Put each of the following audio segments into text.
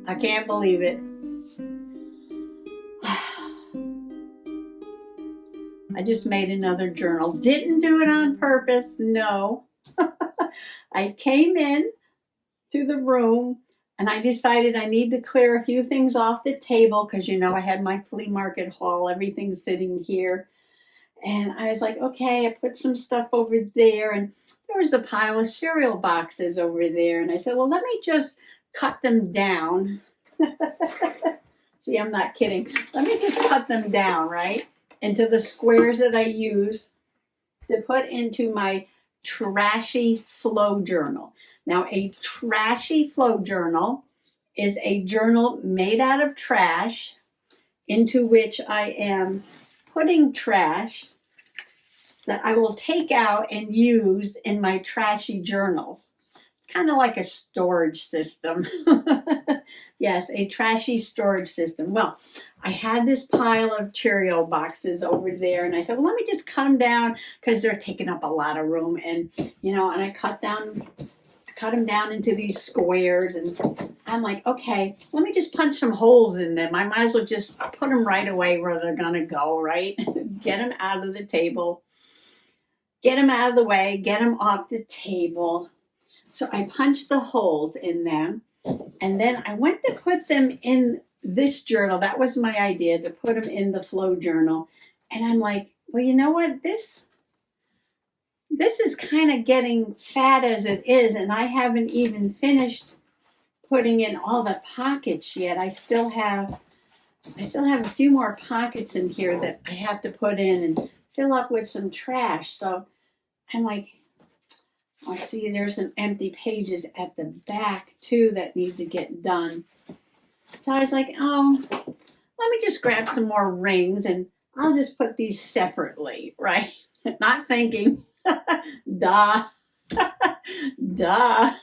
I can't believe it. I just made another journal. Didn't do it on purpose, no. I came in to the room and I decided I need to clear a few things off the table because, you know, I had my flea market haul, everything sitting here. And I was like, okay, I put some stuff over there and there was a pile of cereal boxes over there. And I said, well, let me just cut them down. See, I'm not kidding. Let me just cut them down, right? Into the squares that I use to put into my trashy flow journal. Now, a trashy flow journal is a journal made out of trash into which I am putting trash that I will take out and use in my trashy journals. It's kind of like a storage system. Yes, a trashy storage system. Well, I had this pile of Cheerio boxes over there, and I said, well, let me just cut them down because they're taking up a lot of room. And, you know, and I cut them down into these squares, and I'm like, okay, let me just punch some holes in them. I might as well just put them right away where they're going to go, right? Get them out of the table. Get them out of the way. Get them off the table. So I punched the holes in them, and then I went to put them in this journal. That was my idea, to put them in the flow journal. And I'm like, well, you know what? This is kind of getting fat as it is, and I haven't even finished putting in all the pockets yet. I still have a few more pockets in here that I have to put in and fill up with some trash. So I'm like, I see there's some empty pages at the back too that need to get done. So I was like, oh, let me just grab some more rings and I'll just put these separately, right? Not thinking, duh, duh.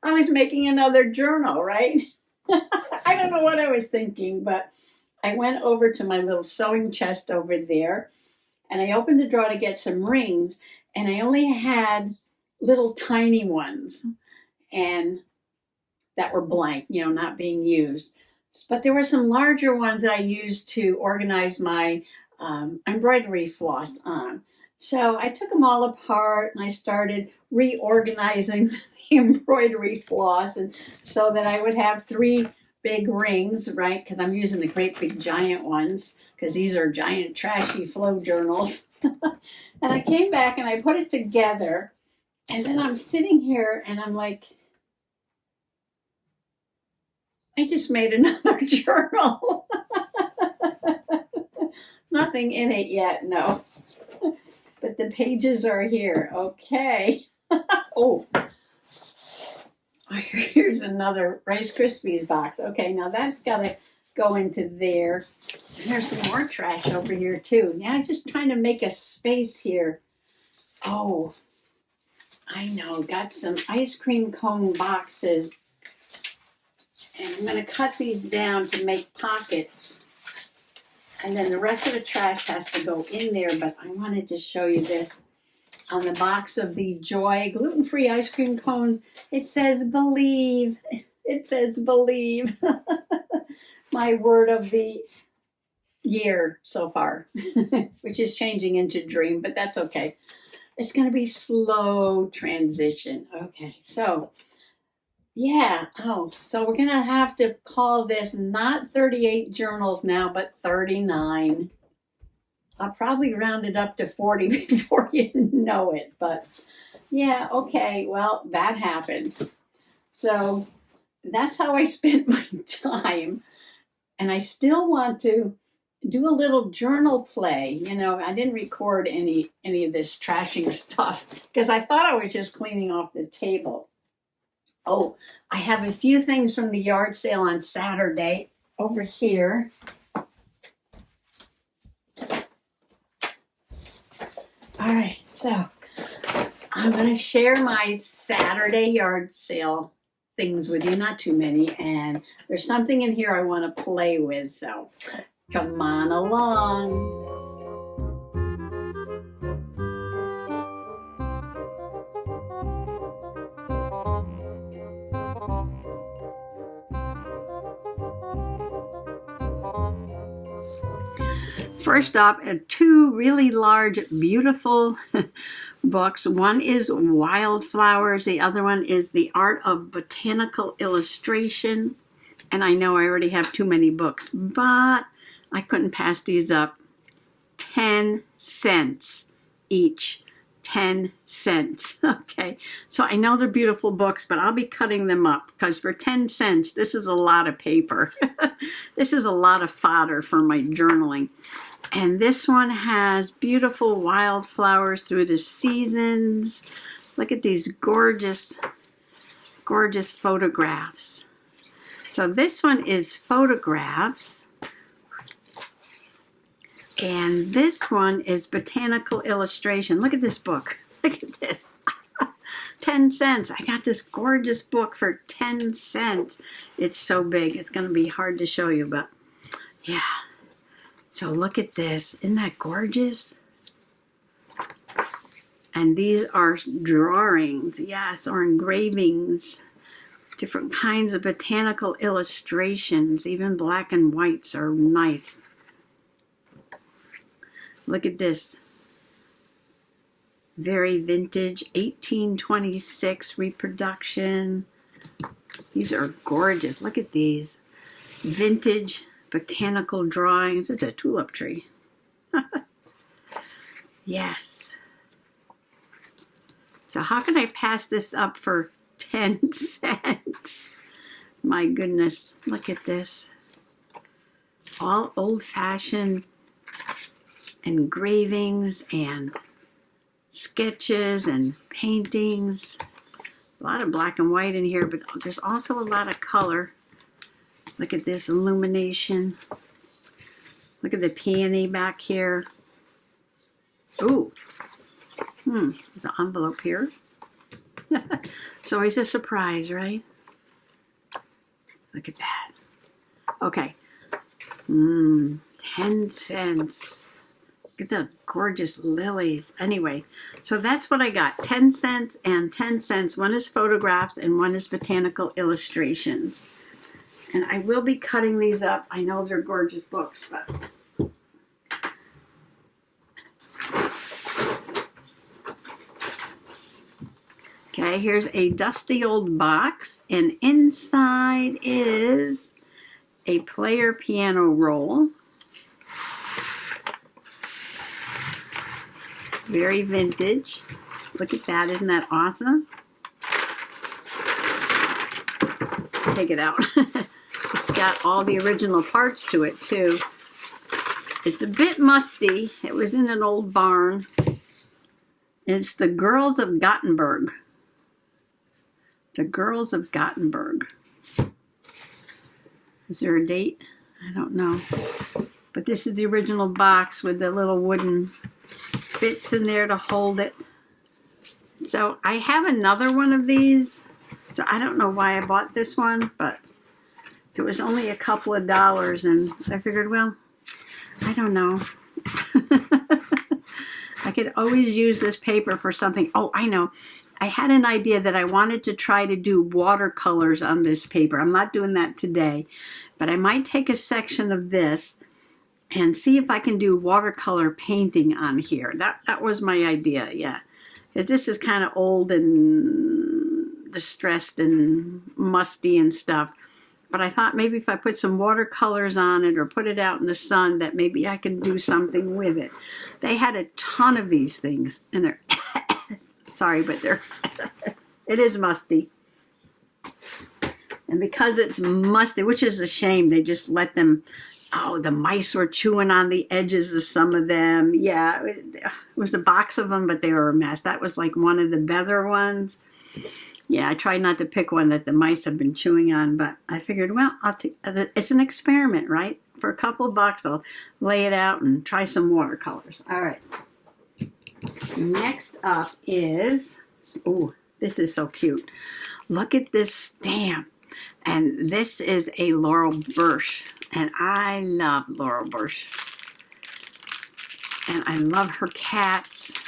I was making another journal, right? I don't know what I was thinking, but I went over to my little sewing chest over there and I opened the drawer to get some rings, and I only had little tiny ones and that were blank, you know, not being used. But there were some larger ones that I used to organize my embroidery floss on. So I took them all apart and I started reorganizing the embroidery floss, and so that I would have 3 big rings, right? Because I'm using the great big giant ones because these are giant trashy flow journals. And I came back and I put it together, and then I'm sitting here and I'm like, I just made another journal. Nothing in it yet, no. But the pages are here. Okay. Oh, here's another Rice Krispies box. Okay, now that's got to go into there. And there's some more trash over here too. Yeah, I'm just trying to make a space here. Oh, I know. Got some ice cream cone boxes. And I'm going to cut these down to make pockets. And then the rest of the trash has to go in there. But I wanted to show you this. On the box of the Joy gluten-free ice cream cones, it says believe. It says believe. My word of the year so far, which is changing into dream, but that's okay. It's going to be slow transition. Okay, so yeah. Oh, so we're going to have to call this not 38 journals now, but 39. I'll probably round it up to 40 before you know it. But yeah, okay, well, that happened. So that's how I spent my time. And I still want to do a little journal play. You know, I didn't record any of this trashing stuff because I thought I was just cleaning off the table. Oh, I have a few things from the yard sale on Saturday over here. All right, so I'm going to share my Saturday yard sale things with you, not too many, and there's something in here I want to play with, so come on along. First up, two really large, beautiful books. One is Wildflowers. The other one is The Art of Botanical Illustration. And I know I already have too many books, but I couldn't pass these up. 10 cents each. 10 cents. Okay, so I know they're beautiful books, but I'll be cutting them up because for 10 cents, this is a lot of paper. This is a lot of fodder for my journaling. And this one has beautiful wildflowers through the seasons. Look at these gorgeous, gorgeous photographs. So this one is photographs. And this one is Botanical Illustration. Look at this book. Look at this. 10 cents. I got this gorgeous book for 10 cents. It's so big. It's going to be hard to show you, but yeah. So look at this. Isn't that gorgeous? And these are drawings, yes, or engravings. Different kinds of botanical illustrations. Even black and whites are nice. Look at this. Very vintage, 1826 reproduction. These are gorgeous. Look at these. Vintage botanical drawings. It's a tulip tree. Yes. So how can I pass this up for 10 cents? My goodness. Look at this. All old-fashioned engravings and sketches and paintings. A lot of black and white in here, but there's also a lot of color. Look at this illumination. Look at the peony back here. Ooh. There's an envelope here. It's always a surprise, right? Look at that. Okay. 10 cents. Look at the gorgeous lilies. Anyway, so that's what I got. 10 cents and 10 cents. One is photographs and one is botanical illustrations. And I will be cutting these up. I know they're gorgeous books, but... Okay, here's a dusty old box. And inside is a player piano roll. Very vintage. Look at that. Isn't that awesome? Take it out. It's got all the original parts to it, too. It's a bit musty. It was in an old barn. It's The Girls of Gothenburg. The Girls of Gothenburg. Is there a date? I don't know. But this is the original box with the little wooden bits in there to hold it. So I have another one of these. So I don't know why I bought this one, but it was only a couple of dollars, and I figured, well, I don't know. I could always use this paper for something. Oh, I know. I had an idea that I wanted to try to do watercolors on this paper. I'm not doing that today, but I might take a section of this and see if I can do watercolor painting on here. That was my idea, yeah. Because this is kind of old and distressed and musty and stuff. But I thought maybe if I put some watercolors on it or put it out in the sun, that maybe I can do something with it. They had a ton of these things, and they're, sorry, but they're, it is musty. And because it's musty, which is a shame, they just let them, oh, the mice were chewing on the edges of some of them. Yeah, it was a box of them, but they were a mess. That was like one of the better ones. Yeah, I tried not to pick one that the mice have been chewing on, but I figured, well, it's an experiment, right? For a couple of bucks, I'll lay it out and try some watercolors. All right. Next up is, oh, this is so cute. Look at this stamp. And this is a Laurel Bursch. And I love Laurel Bursch. And I love her cats.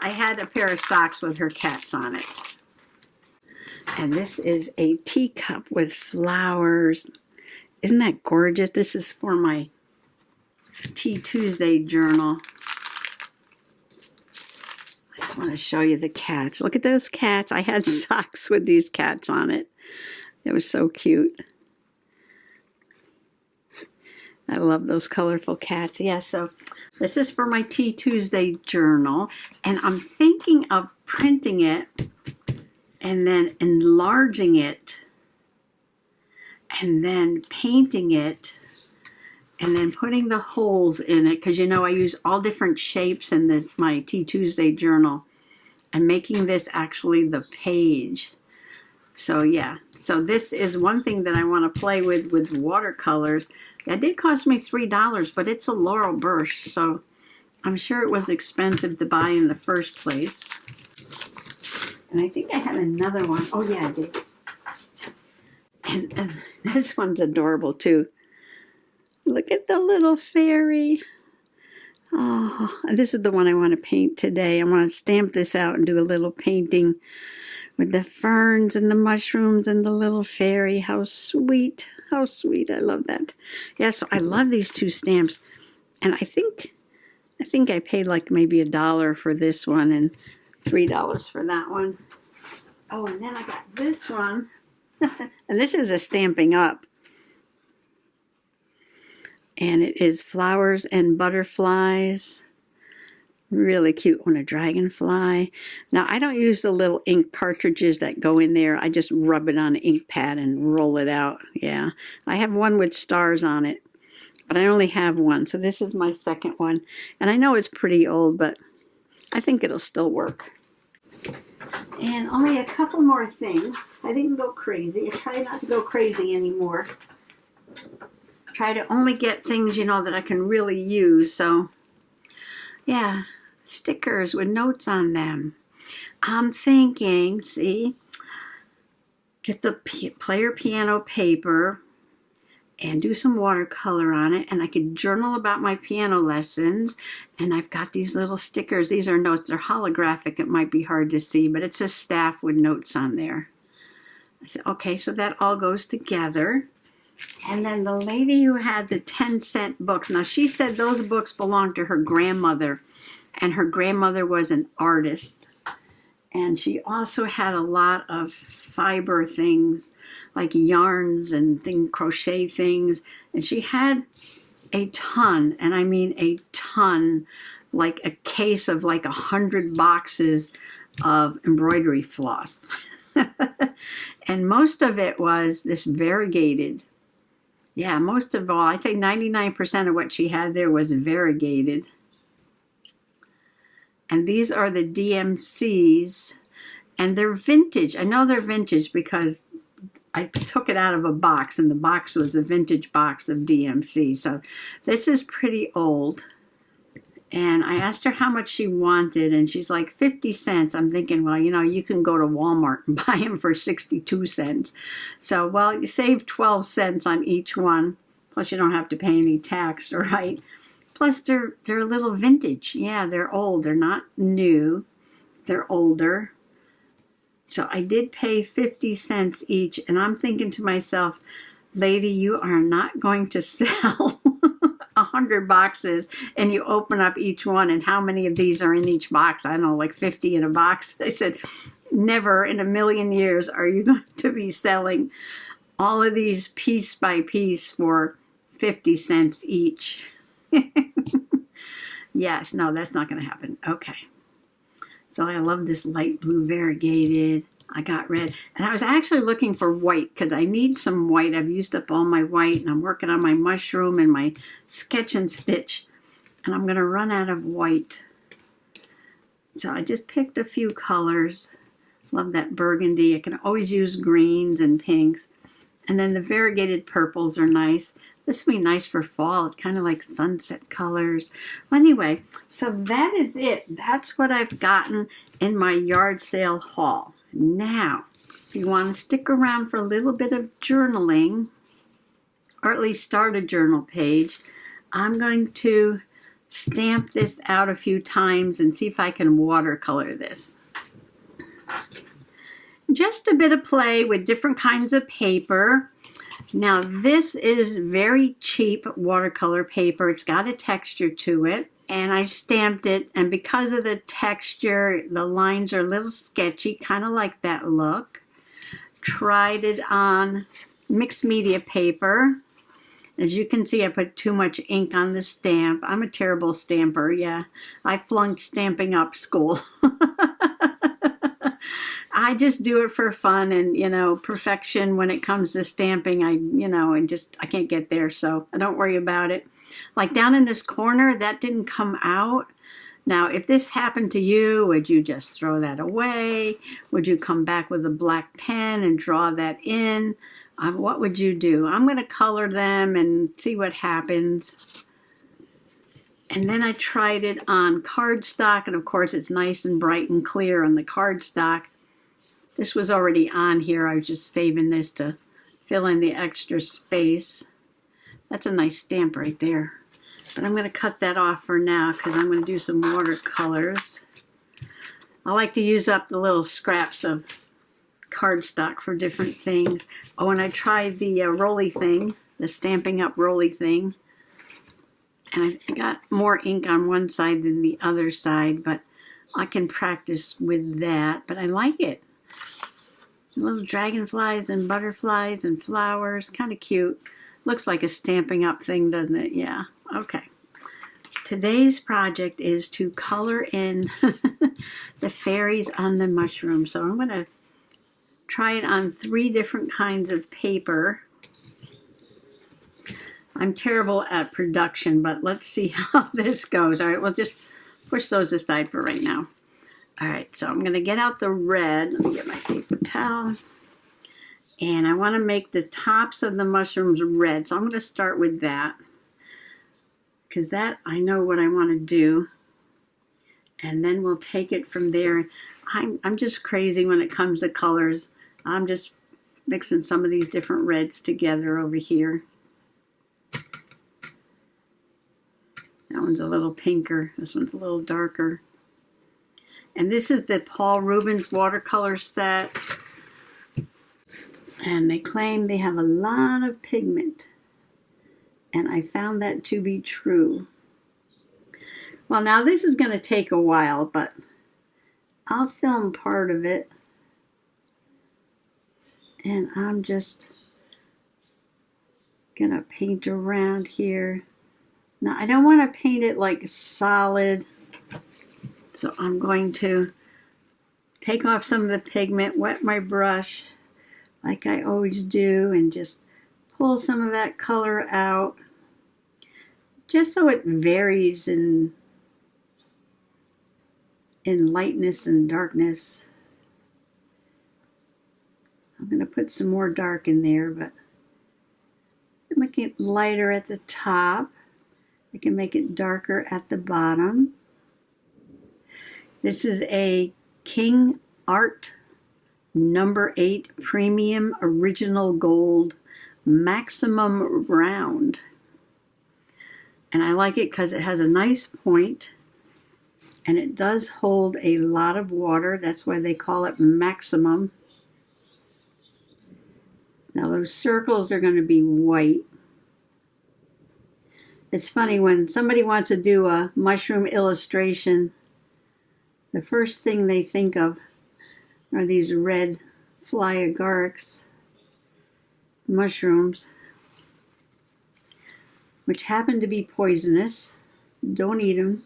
I had a pair of socks with her cats on it. And this is a teacup with flowers. Isn't that gorgeous? This is for my Tea Tuesday journal. I just want to show you the cats. Look at those cats. I had socks with these cats on it. It was so cute. I love those colorful cats. Yeah, so this is for my Tea Tuesday journal, and I'm thinking of printing it and then enlarging it and then painting it and then putting the holes in it, because you know I use all different shapes in this my Tea Tuesday journal, and making this actually the page. So yeah, so this is one thing that I want to play with watercolors. It did cost me $3, but it's a Laurel Bursch, so I'm sure it was expensive to buy in the first place. And I think I had another one. Oh yeah, I did. And this one's adorable too. Look at the little fairy. Oh, this is the one I want to paint today. I want to stamp this out and do a little painting with the ferns and the mushrooms and the little fairy. How sweet. How sweet. I love that. Yeah, so I love these two stamps. And I think I paid like maybe $1 for this one and $3 for that one. Oh, and then I got this one. And this is a Stampin' Up. And it is flowers and butterflies. Really cute one, a dragonfly. Now, I don't use the little ink cartridges that go in there. I just rub it on an ink pad and roll it out. Yeah, I have one with stars on it, but I only have one. So this is my second one. And I know it's pretty old, but I think it'll still work. And only a couple more things. I didn't go crazy. I try not to go crazy anymore. Try to only get things, you know, that I can really use. So, yeah, stickers with notes on them. I'm thinking, see, get the player piano paper and do some watercolor on it, and I could journal about my piano lessons. And I've got these little stickers. These are notes. They're holographic. It might be hard to see, but it's a staff with notes on there. I said, okay, so that all goes together. And then the lady who had the 10-cent books, now she said those books belonged to her grandmother, and her grandmother was an artist. And she also had a lot of fiber things, like yarns and crochet things. And she had a ton, and I mean a ton, like a case of like 100 boxes of embroidery floss. And most of it was this variegated. Yeah, most of all, I'd say 99% of what she had there was variegated. And these are the DMCs, and they're vintage. I know they're vintage because I took it out of a box, and the box was a vintage box of DMC. So this is pretty old. And I asked her how much she wanted, and she's like, 50 cents. I'm thinking, well, you know, you can go to Walmart and buy them for 62 cents. So, well, you save 12 cents on each one. Plus, you don't have to pay any tax, right? Plus, they're a little vintage. Yeah, they're old. They're not new. They're older. So I did pay 50 cents each, and I'm thinking to myself, lady, you are not going to sell 100 boxes and you open up each one, and how many of these are in each box? I don't know, like 50 in a box. I said, never in a million years are you going to be selling all of these piece by piece for 50 cents each. Yes, no, that's not going to happen. Okay. So I love this light blue variegated. I got red. And I was actually looking for white because I need some white. I've used up all my white, and I'm working on my mushroom and my sketch and stitch. And I'm going to run out of white. So I just picked a few colors. Love that burgundy. I can always use greens and pinks. And then the variegated purples are nice. This would be nice for fall. It's kind of like sunset colors. Well, anyway, so that is it. That's what I've gotten in my yard sale haul. Now, if you want to stick around for a little bit of journaling, or at least start a journal page, I'm going to stamp this out a few times and see if I can watercolor this. Just a bit of play with different kinds of paper. Now this is very cheap watercolor paper. It's got a texture to it, and I stamped it, and because of the texture, the lines are a little sketchy, kind of like that look. Tried it on mixed media paper. As you can see, I put too much ink on the stamp. I'm a terrible stamper, yeah. I flunked Stampin' Up! School. I just do it for fun, and you know, perfection when it comes to stamping, I can't get there, so I don't worry about it. Like down in this corner, that didn't come out. Now, if this happened to you, would you just throw that away? Would you come back with a black pen and draw that in? What would you do? I'm going to color them and see what happens. And then I tried it on cardstock, and of course it's nice and bright and clear on the cardstock. This was already on here. I was just saving this to fill in the extra space. That's a nice stamp right there. But I'm going to cut that off for now because I'm going to do some watercolors. I like to use up the little scraps of cardstock for different things. Oh, and I tried the roly thing, the Stampin' Up! Roly thing. And I got more ink on one side than the other side, but I can practice with that. But I like it. Little dragonflies and butterflies and flowers, kind of cute. Looks like a Stampin' Up! Thing, doesn't it? Yeah, okay. Today's project is to color in the fairies on the mushroom. So I'm going to try it on 3 different kinds of paper. I'm terrible at production, but let's see how this goes. All right, we'll just push those aside for right now. All right, so I'm going to get out the red. Let me get my paper towel. And I want to make the tops of the mushrooms red. So I'm going to start with that, because that I know what I want to do. And then we'll take it from there. I'm just crazy when it comes to colors. I'm just mixing some of these different reds together over here. That one's a little pinker. This one's a little darker. And this is the Paul Rubens watercolor set. And they claim they have a lot of pigment. And I found that to be true. Well, now this is going to take a while, but I'll film part of it. And I'm just going to paint around here. Now, I don't want to paint it like solid. So I'm going to take off some of the pigment, wet my brush like I always do, and just pull some of that color out, just so it varies in lightness and darkness. I'm going to put some more dark in there, but make it lighter at the top. I can make it darker at the bottom. This is a King Art number 8 Premium Original Gold Maximum Round. And I like it because it has a nice point, and it does hold a lot of water. That's why they call it maximum. Now those circles are going to be white. It's funny, when somebody wants to do a mushroom illustration, the first thing they think of are these red fly agarics mushrooms, which happen to be poisonous. Don't eat them.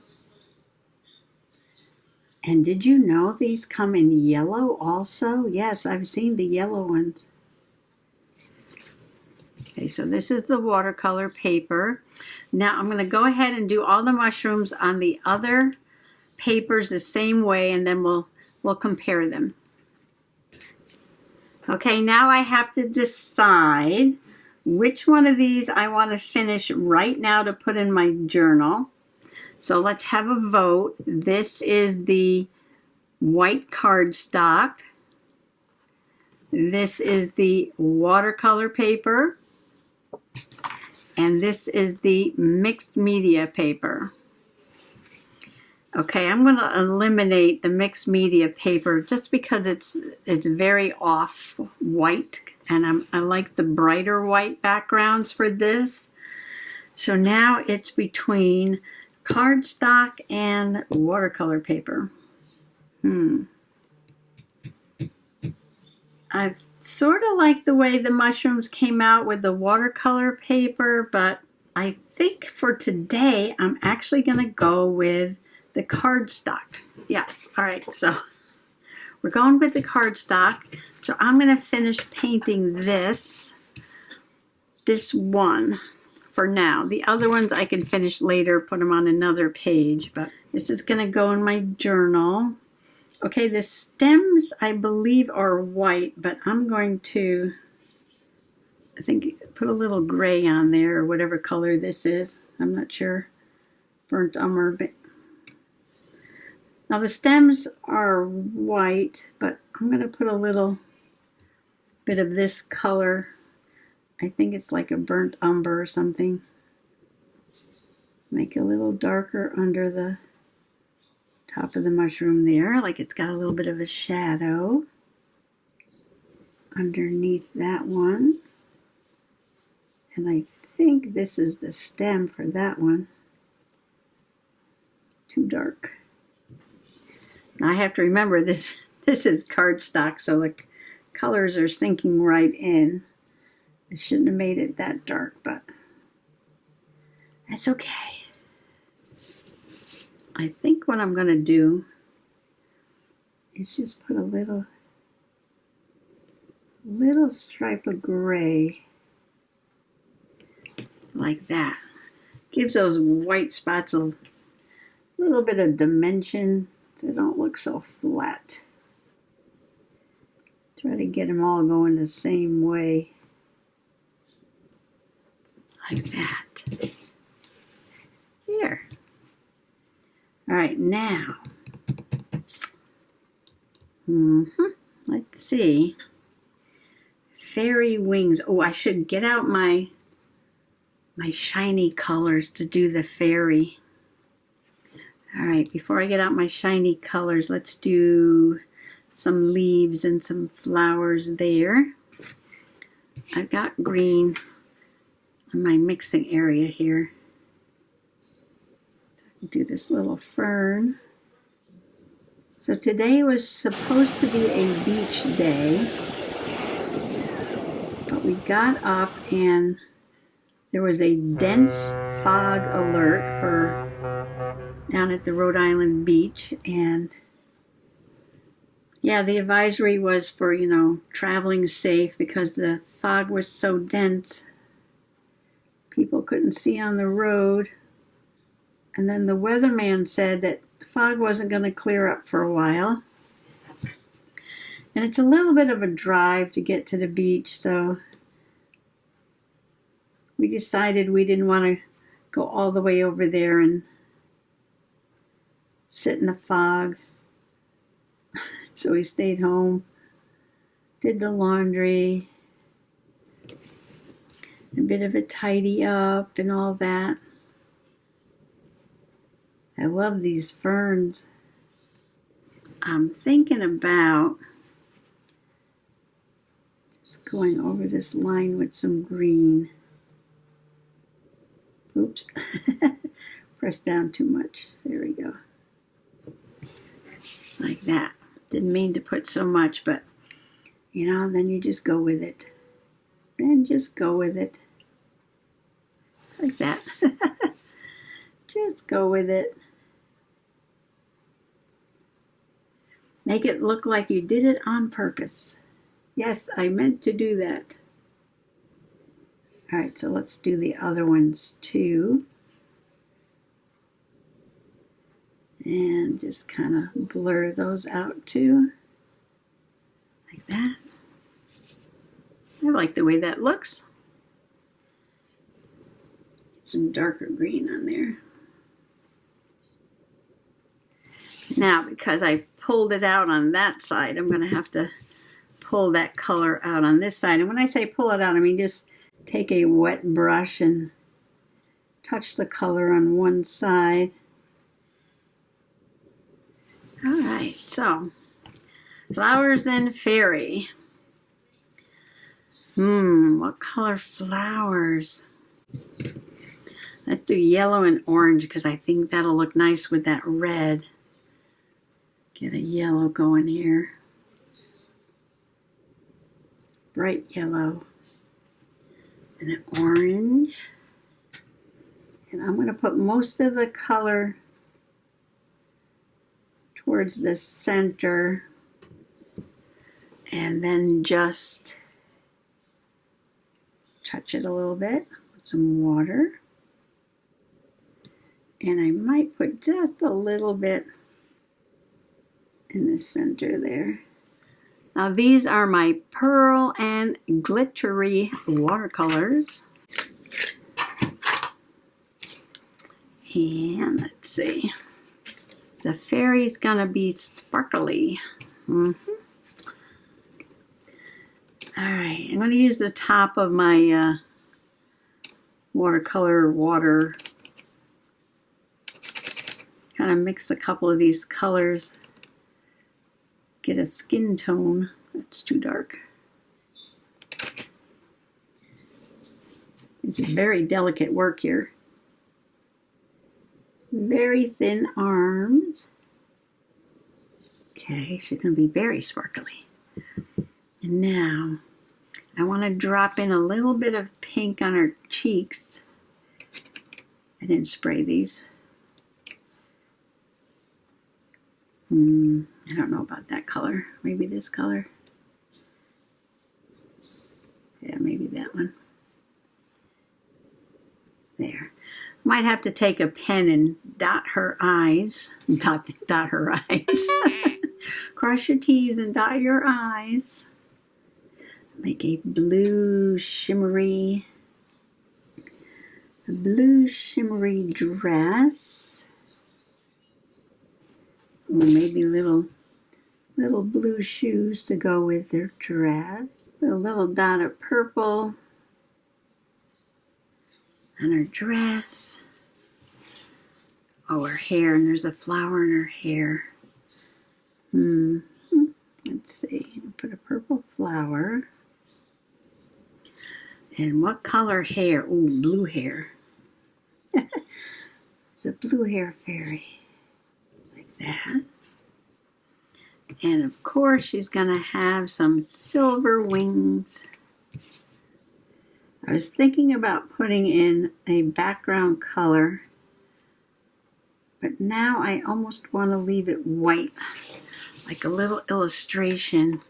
And did you know these come in yellow also? Yes, I've seen the yellow ones. Okay, so this is the watercolor paper. Now I'm going to go ahead and do all the mushrooms on the other papers the same way, and then we'll compare them. Okay, now I have to decide which one of these I want to finish right now to put in my journal. So let's have a vote. This is the white cardstock. This is the watercolor paper. And this is the mixed media paper. Okay, I'm going to eliminate the mixed media paper just because it's very off white and I like the brighter white backgrounds for this. So now it's between cardstock and watercolor paper. I sort of like the way the mushrooms came out with the watercolor paper, but I think for today I'm actually going to go with the cardstock. Yes, all right, so we're going with the cardstock. So I'm going to finish painting this one for now. The other ones I can finish later, put them on another page, but this is going to go in my journal. Okay, the stems I believe are white, but I'm going to, I think, put a little gray on there or whatever color this is. I'm not sure. Burnt umber. Now the stems are white, but I'm going to put a little bit of this color. I think it's like a burnt umber or something. Make it a little darker under the top of the mushroom there, like it's got a little bit of a shadow underneath that one. And I think this is the stem for that one. Too dark. Now I have to remember this is cardstock, so the colors are sinking right in. I shouldn't have made it that dark, but that's okay. I think what I'm going to do is just put a little stripe of gray like that. Gives those white spots a little bit of dimension so they don't look so flat. Try to get them all going the same way. Like that. There. All right, now. Let's see. Fairy wings. Oh, I should get out my shiny colors to do the fairy. All right, before I get out my shiny colors, let's do some leaves and some flowers there. I've got green in my mixing area here. So I can do this little fern. So today was supposed to be a beach day, but we got up and there was a dense fog alert for down at the Rhode Island beach, and yeah, the advisory was for, traveling safe because the fog was so dense. People couldn't see on the road. And then the weatherman said that the fog wasn't going to clear up for a while. And it's a little bit of a drive to get to the beach, so we decided we didn't want to go all the way over there and sit in the fog. So we stayed home, did the laundry, a bit of a tidy up and all that. I love these ferns. I'm thinking about just going over this line with some green. Oops, pressed down too much. There we go. Like that. Didn't mean to put so much, but then you just go with it. Then just go with it. Like that. Just go with it. Make it look like you did it on purpose. Yes, I meant to do that. All right, so let's do the other ones too. And just kind of blur those out too. Like that. I like the way that looks. Get some darker green on there. Now, because I pulled it out on that side, I'm going to have to pull that color out on this side. And when I say pull it out, I mean just take a wet brush and touch the color on one side. All right, so flowers and fairy. What color flowers? Let's do yellow and orange because I think that'll look nice with that red. Get a yellow going here. Bright yellow. And an orange. And I'm going to put most of the color towards the center. And then just touch it a little bit with some water. And I might put just a little bit in the center there. Now these are my pearl and glittery watercolors. And let's see. The fairy's gonna be sparkly. All right, I'm gonna use the top of my watercolor water. Kind of mix a couple of these colors. Get a skin tone. That's too dark. It's very delicate work here. Very thin arms. Okay, she's going to be very sparkly. And now, I want to drop in a little bit of pink on her cheeks. I didn't spray these. I don't know about that color. Maybe this color. Yeah, maybe that one. There. Might have to take a pen and dot her eyes. Dot her eyes. Cross your T's and dot your eyes. Make a blue shimmery dress. Or maybe little blue shoes to go with their dress. A little dot of purple on her dress. Oh, her hair, and there's a flower in her hair. Let's see, put a purple flower. And what color hair? Ooh, blue hair. It's a blue hair fairy. That. And of course she's gonna have some silver wings. I was thinking about putting in a background color, but now I almost want to leave it white, like a little illustration,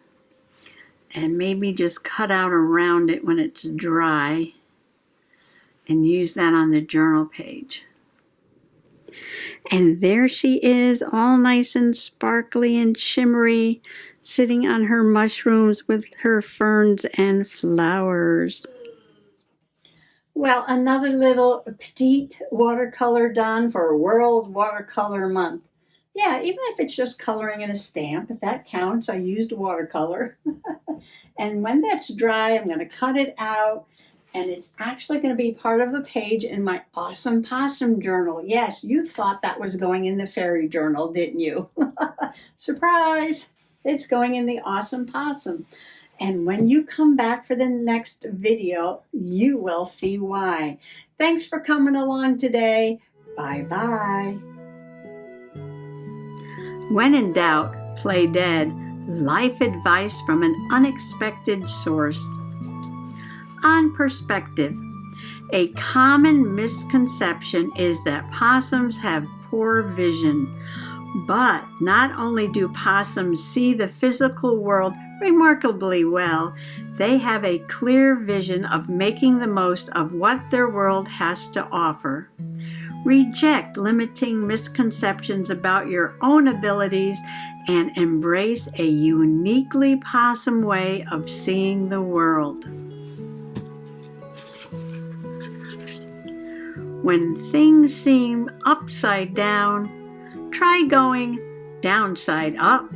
and maybe just cut out around it when it's dry and use that on the journal page. And there she is, all nice and sparkly and shimmery, sitting on her mushrooms with her ferns and flowers. Well, another little petite watercolor done for World Watercolor Month. Yeah, even if it's just coloring in a stamp, if that counts, I used watercolor. And when that's dry, I'm going to cut it out. And it's actually going to be part of a page in my awesome Possum journal. Yes, you thought that was going in the fairy journal, didn't you? Surprise! It's going in the awesome Possum. And when you come back for the next video, you will see why. Thanks for coming along today. Bye-bye. When in doubt, play dead. Life advice from an unexpected source. On perspective, a common misconception is that possums have poor vision. But not only do possums see the physical world remarkably well, they have a clear vision of making the most of what their world has to offer. Reject limiting misconceptions about your own abilities and embrace a uniquely possum way of seeing the world. When things seem upside down, try going downside up.